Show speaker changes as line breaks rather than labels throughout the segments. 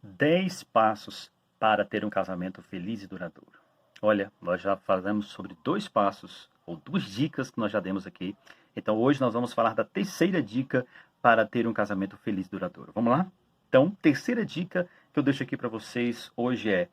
10 passos para ter um casamento feliz e duradouro. Olha, nós já falamos sobre 2 passos, ou 2 dicas que nós já demos aqui. Então hoje nós vamos falar da terceira dica para ter um casamento feliz e duradouro. Vamos lá? Então, terceira dica que eu deixo aqui para vocês hoje é: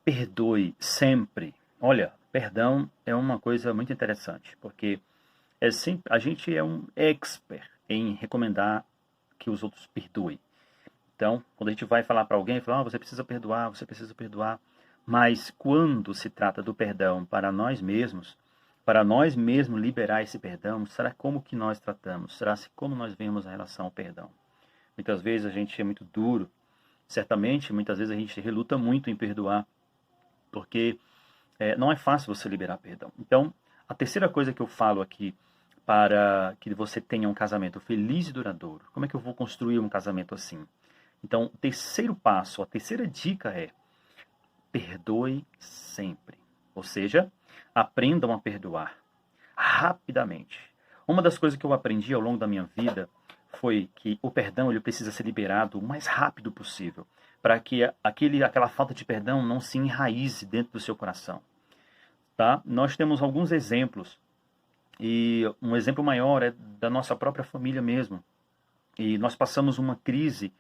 perdoe sempre. Olha, perdão é uma coisa muito interessante, porque a gente é um expert em recomendar que os outros perdoem. Então, quando a gente vai falar para alguém, fala, você precisa perdoar, você precisa perdoar. Mas quando se trata do perdão para nós mesmos liberar esse perdão, será como que nós tratamos? Será como nós vemos a relação ao perdão? Muitas vezes a gente é muito duro, certamente, muitas vezes a gente reluta muito em perdoar, porque não é fácil você liberar perdão. Então, a terceira coisa que eu falo aqui para que você tenha um casamento feliz e duradouro, como é que eu vou construir um casamento assim? Então, o terceiro passo, a terceira dica é: perdoe sempre. Ou seja, aprendam a perdoar rapidamente. Uma das coisas que eu aprendi ao longo da minha vida foi que o perdão ele precisa ser liberado o mais rápido possível, para que aquela falta de perdão não se enraize dentro do seu coração. Tá? Nós temos alguns exemplos, e um exemplo maior é da nossa própria família mesmo. E nós passamos uma crise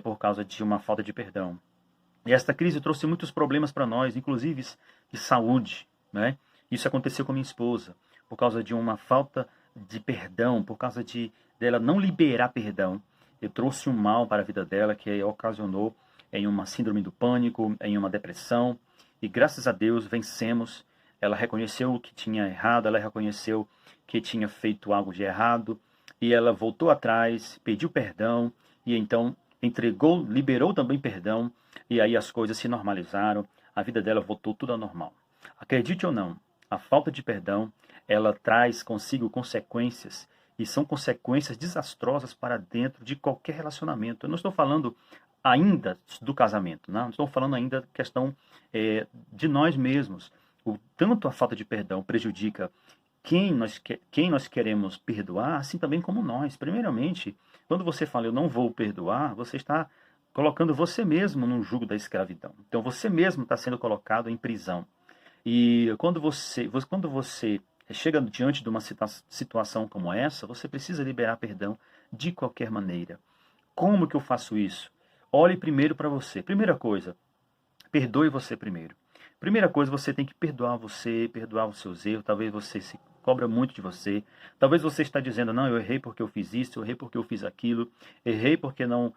por causa de uma falta de perdão. E esta crise trouxe muitos problemas para nós, inclusive de saúde, né? Isso aconteceu com minha esposa, por causa de uma falta de perdão, por causa de dela não liberar perdão. Eu trouxe um mal para a vida dela que ocasionou em uma síndrome do pânico, em uma depressão, e graças a Deus vencemos. Ela reconheceu o que tinha errado, ela reconheceu que tinha feito algo de errado, e ela voltou atrás, pediu perdão, e então entregou, liberou também perdão, e aí as coisas se normalizaram, a vida dela voltou tudo ao normal. Acredite ou não, a falta de perdão, ela traz consigo consequências, e são consequências desastrosas para dentro de qualquer relacionamento. Eu não estou falando ainda do casamento, não estou falando ainda da questão de nós mesmos. O tanto a falta de perdão prejudica quem nós queremos perdoar, assim também como nós. Primeiramente, quando você fala eu não vou perdoar, você está colocando você mesmo no jugo da escravidão. Então você mesmo está sendo colocado em prisão. E quando você chega diante de uma situação como essa, você precisa liberar perdão de qualquer maneira. Como que eu faço isso? Olhe primeiro para você. Primeira coisa, perdoe você primeiro. Primeira coisa, você tem que perdoar você, perdoar os seus erros. Talvez você se cobra muito de você. Talvez você está dizendo, não, eu errei porque eu fiz isso, eu errei porque eu fiz aquilo, errei porque não,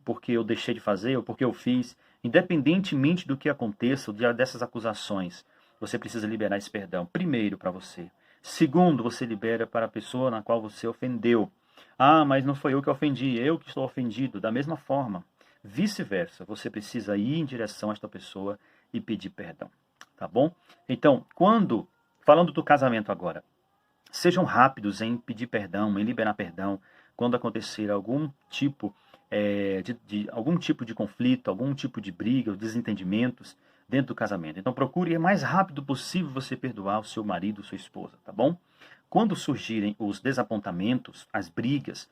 porque eu deixei de fazer ou porque eu fiz. Independentemente do que aconteça, dessas acusações, você precisa liberar esse perdão. Primeiro para você. Segundo, você libera para a pessoa na qual você ofendeu. Ah, mas não foi eu que ofendi, eu que estou ofendido. Da mesma forma, vice-versa, você precisa ir em direção a esta pessoa e pedir perdão, tá bom? Então, falando do casamento agora, sejam rápidos em pedir perdão, em liberar perdão, quando acontecer algum tipo algum tipo de conflito, algum tipo de briga, ou desentendimentos dentro do casamento. Então procure o mais rápido possível você perdoar o seu marido, sua esposa, tá bom? Quando surgirem os desapontamentos, as brigas,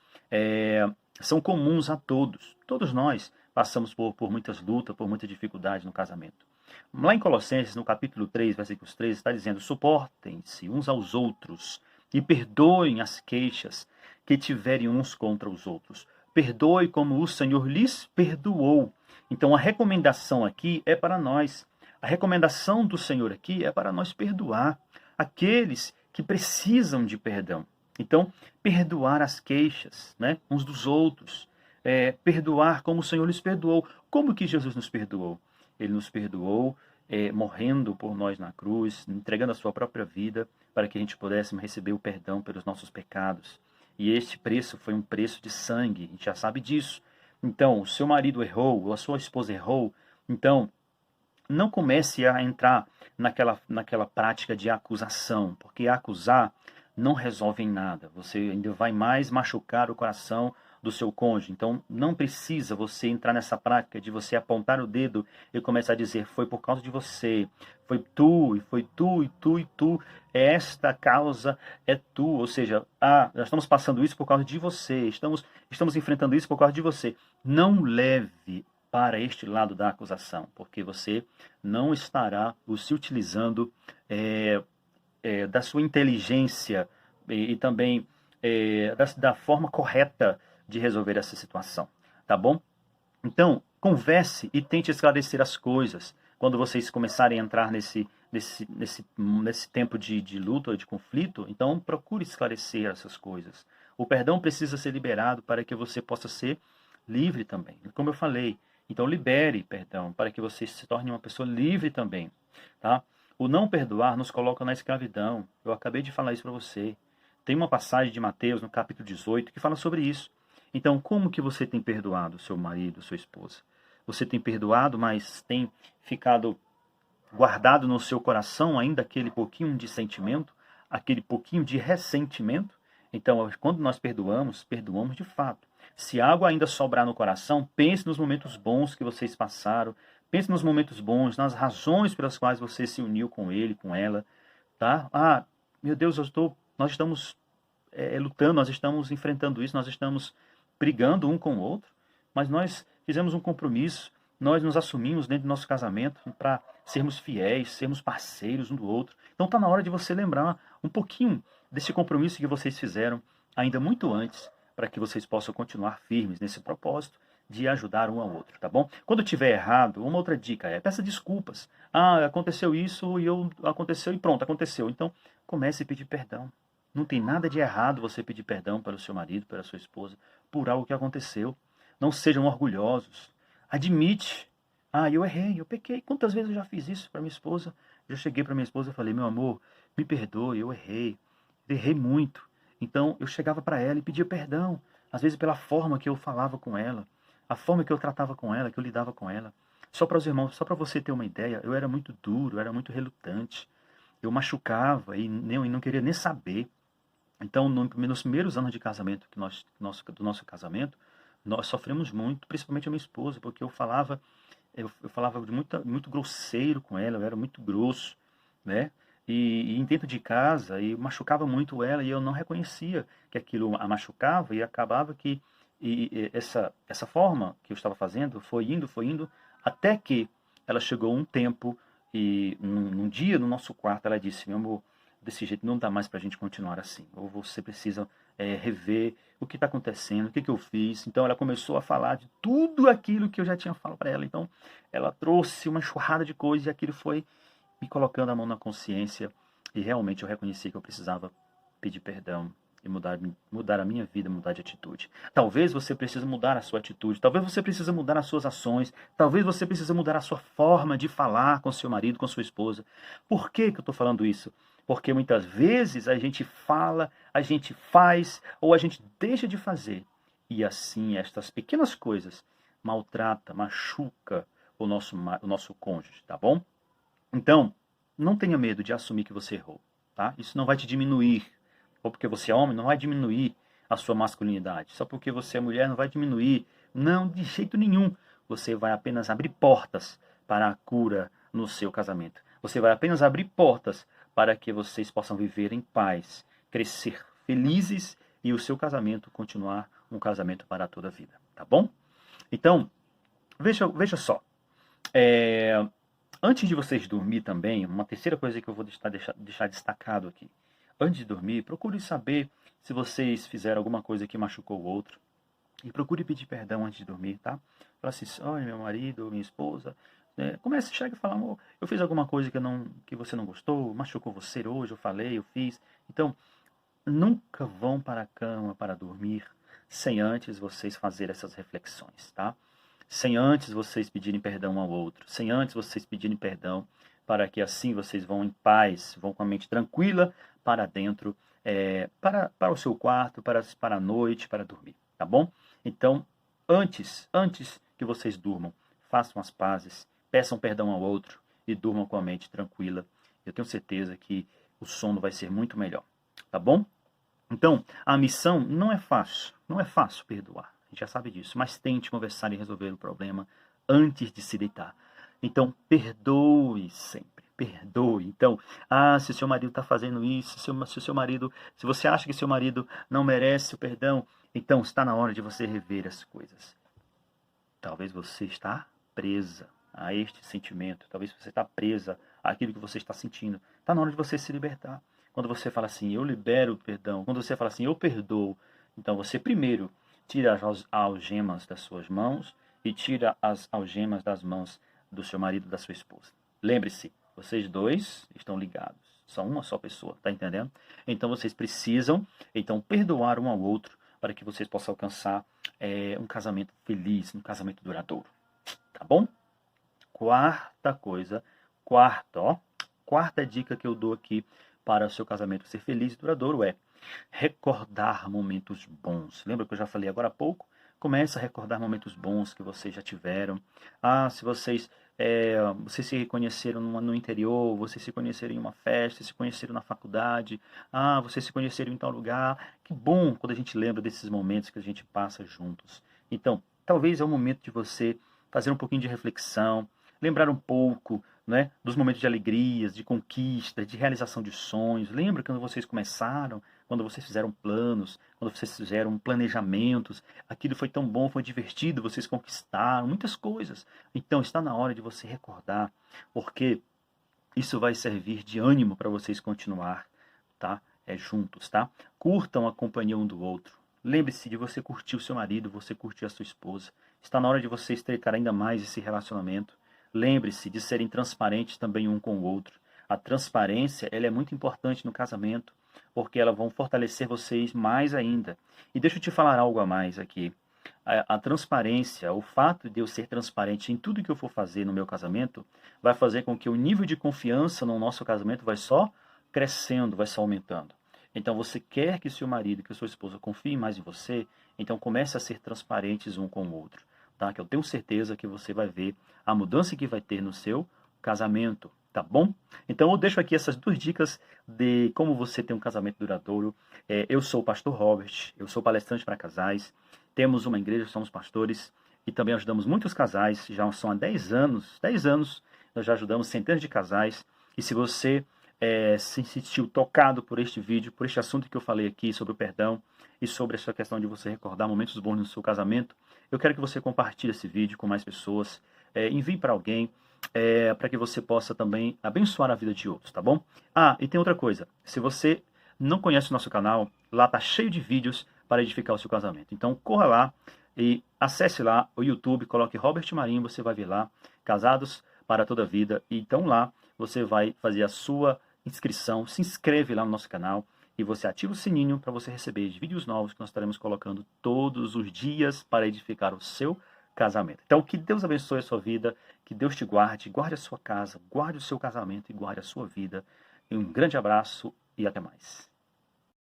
são comuns a todos. Todos nós passamos por muitas lutas, por muita dificuldade no casamento. Lá em Colossenses, no capítulo 3, versículos 3, está dizendo: suportem-se uns aos outros e perdoem as queixas que tiverem uns contra os outros. Perdoe como o Senhor lhes perdoou. Então a recomendação aqui é para nós. A recomendação do Senhor aqui é para nós perdoar aqueles que precisam de perdão. Então, perdoar as queixas, né, uns dos outros. Perdoar como o Senhor lhes perdoou. Como que Jesus nos perdoou? Ele nos perdoou morrendo por nós na cruz, entregando a sua própria vida para que a gente pudesse receber o perdão pelos nossos pecados. E este preço foi um preço de sangue, a gente já sabe disso. Então, o seu marido errou, ou a sua esposa errou, então não comece a entrar naquela prática de acusação, porque acusar não resolve em nada. Você ainda vai mais machucar o coração do seu cônjuge. Então, não precisa você entrar nessa prática de você apontar o dedo e começar a dizer, foi por causa de você, foi tu, e foi tu, e tu, e tu, esta causa é tu. Ou seja, nós estamos passando isso por causa de você, estamos enfrentando isso por causa de você. Não leve para este lado da acusação, porque você não estará se utilizando da sua inteligência e também da forma correta de resolver essa situação, tá bom? Então, converse e tente esclarecer as coisas. Quando vocês começarem a entrar nesse tempo de luta ou de conflito, então procure esclarecer essas coisas. O perdão precisa ser liberado para que você possa ser livre também. Como eu falei, então libere perdão para que você se torne uma pessoa livre também, tá? O não perdoar nos coloca na escravidão. Eu acabei de falar isso para você. Tem uma passagem de Mateus, no capítulo 18, que fala sobre isso. Então, como que você tem perdoado seu marido, sua esposa? Você tem perdoado, mas tem ficado guardado no seu coração ainda aquele pouquinho de sentimento, aquele pouquinho de ressentimento? Então, quando nós perdoamos, perdoamos de fato. Se algo ainda sobrar no coração, pense nos momentos bons que vocês passaram, pense nos momentos bons, nas razões pelas quais você se uniu com ele, com ela, tá? Ah, meu Deus, nós estamos lutando, nós estamos enfrentando isso, nós estamos brigando um com o outro, mas nós fizemos um compromisso, nós nos assumimos dentro do nosso casamento para sermos fiéis, sermos parceiros um do outro. Então está na hora de você lembrar um pouquinho desse compromisso que vocês fizeram ainda muito antes, para que vocês possam continuar firmes nesse propósito de ajudar um ao outro, tá bom? Quando tiver errado, uma outra dica peça desculpas. Ah, aconteceu isso e aconteceu e pronto, aconteceu. Então comece a pedir perdão. Não tem nada de errado você pedir perdão pelo seu marido, pela sua esposa, por algo que aconteceu. Não sejam orgulhosos. Admite. Ah, eu errei, eu pequei. Quantas vezes eu já fiz isso para minha esposa? Já cheguei para minha esposa e falei, meu amor, me perdoe, eu errei. Errei muito. Então eu chegava para ela e pedia perdão. Às vezes pela forma que eu falava com ela, a forma que eu tratava com ela, que eu lidava com ela. Só para os irmãos, só para você ter uma ideia, eu era muito duro, eu era muito relutante. Eu machucava e não queria nem saber. Então, nos primeiros anos de casamento do nosso casamento, nós sofremos muito, principalmente a minha esposa, porque eu falava muito grosseiro com ela, eu era muito grosso, né? E dentro de casa, e machucava muito ela, e eu não reconhecia que aquilo a machucava, e acabava que essa forma que eu estava fazendo foi indo, até que ela chegou um tempo, e num dia no nosso quarto, ela disse, meu amor, desse jeito não dá mais para a gente continuar assim. Ou você precisa rever o que está acontecendo, o que eu fiz. Então ela começou a falar de tudo aquilo que eu já tinha falado para ela. Então ela trouxe uma enxurrada de coisas e aquilo foi me colocando a mão na consciência. E realmente eu reconheci que eu precisava pedir perdão e mudar a minha vida, mudar de atitude. Talvez você precise mudar a sua atitude, talvez você precise mudar as suas ações, talvez você precise mudar a sua forma de falar com seu marido, com sua esposa. Por que eu estou falando isso? Porque muitas vezes a gente fala, a gente faz ou a gente deixa de fazer. E assim estas pequenas coisas maltrata, machuca o nosso cônjuge, tá bom? Então, não tenha medo de assumir que você errou, tá? Isso não vai te diminuir. Ou porque você é homem, não vai diminuir a sua masculinidade. Só porque você é mulher, não vai diminuir. Não, de jeito nenhum. Você vai apenas abrir portas para a cura no seu casamento. Você vai apenas abrir portas para que vocês possam viver em paz, crescer felizes e o seu casamento continuar um casamento para toda a vida, tá bom? Então, veja só. Antes de vocês dormir também, uma terceira coisa que eu vou deixar destacado aqui. Antes de dormir, procure saber se vocês fizeram alguma coisa que machucou o outro. E procure pedir perdão antes de dormir, tá? Fala assim, olha, meu marido, minha esposa. Comece, chega e fala, amor, eu fiz alguma coisa que você não gostou, machucou você hoje, eu falei, eu fiz. Então, nunca vão para a cama para dormir sem antes vocês fazerem essas reflexões, tá? Sem antes vocês pedirem perdão ao outro, sem antes vocês pedirem perdão, para que assim vocês vão em paz, vão com a mente tranquila para dentro, para o seu quarto, para a noite, para dormir, tá bom? Então, antes que vocês durmam, façam as pazes, peçam perdão ao outro e durmam com a mente tranquila. Eu tenho certeza que o sono vai ser muito melhor, tá bom? Então, a missão não é fácil perdoar, a gente já sabe disso, mas tente conversar e resolver o problema antes de se deitar. Então, perdoe sempre, perdoe. Então, se o seu marido está fazendo isso, se você acha que seu marido não merece o perdão, então está na hora de você rever as coisas. Talvez você está presa a este sentimento. Talvez você está presa àquilo que você está sentindo. Está na hora de você se libertar. Quando você fala assim, eu libero o perdão. Quando você fala assim, eu perdoo. Então você primeiro tira as algemas das suas mãos e tira as algemas das mãos do seu marido, da sua esposa. Lembre-se, vocês dois estão ligados. São uma só pessoa, tá entendendo? Então vocês precisam, então, perdoar um ao outro para que vocês possam alcançar um casamento feliz, um casamento duradouro. Tá bom? Quarta coisa, quarta dica que eu dou aqui para o seu casamento ser feliz e duradouro é recordar momentos bons. Lembra que eu já falei agora há pouco? Comece a recordar momentos bons que vocês já tiveram. Se vocês se reconheceram no interior, vocês se conheceram em uma festa, se conheceram na faculdade, vocês se conheceram em tal lugar. Que bom quando a gente lembra desses momentos que a gente passa juntos. Então, talvez é o momento de você fazer um pouquinho de reflexão, lembrar um pouco, né, dos momentos de alegrias, de conquista, de realização de sonhos. Lembra quando vocês começaram, quando vocês fizeram planos, quando vocês fizeram planejamentos, aquilo foi tão bom, foi divertido, vocês conquistaram muitas coisas. Então está na hora de você recordar, porque isso vai servir de ânimo para vocês continuar, tá? Juntos, tá? Curtam a companhia um do outro. Lembre-se de você curtir o seu marido, você curtir a sua esposa. Está na hora de você estreitar ainda mais esse relacionamento. Lembre-se de serem transparentes também um com o outro. A transparência, ela é muito importante no casamento, porque ela vão fortalecer vocês mais ainda. E deixa eu te falar algo a mais aqui. A transparência, o fato de eu ser transparente em tudo que eu for fazer no meu casamento, vai fazer com que o nível de confiança no nosso casamento vai só crescendo, vai só aumentando. Então você quer que seu marido, que sua esposa confie mais em você, então comece a ser transparentes um com o outro, tá? Que eu tenho certeza que você vai ver a mudança que vai ter no seu casamento, tá bom? Então eu deixo aqui essas 2 dicas de como você ter um casamento duradouro. Eu sou o pastor Robert, eu sou palestrante para casais, temos uma igreja, somos pastores e também ajudamos muitos casais, já são há 10 anos nós já ajudamos centenas de casais. E se você se sentiu tocado por este vídeo, por este assunto que eu falei aqui sobre o perdão e sobre essa questão de você recordar momentos bons no seu casamento, eu quero que você compartilhe esse vídeo com mais pessoas, envie para alguém, para que você possa também abençoar a vida de outros, tá bom? E tem outra coisa, se você não conhece o nosso canal, lá tá cheio de vídeos para edificar o seu casamento. Então corra lá e acesse lá o YouTube, coloque Robert Marinho, você vai ver lá, Casados para Toda a Vida. E então lá você vai fazer a sua inscrição, se inscreve lá no nosso canal e você ativa o sininho para você receber os vídeos novos que nós estaremos colocando todos os dias para edificar o seu casamento. Então que Deus abençoe a sua vida, que Deus te guarde, guarde a sua casa, guarde o seu casamento e guarde a sua vida. Um grande abraço e até mais.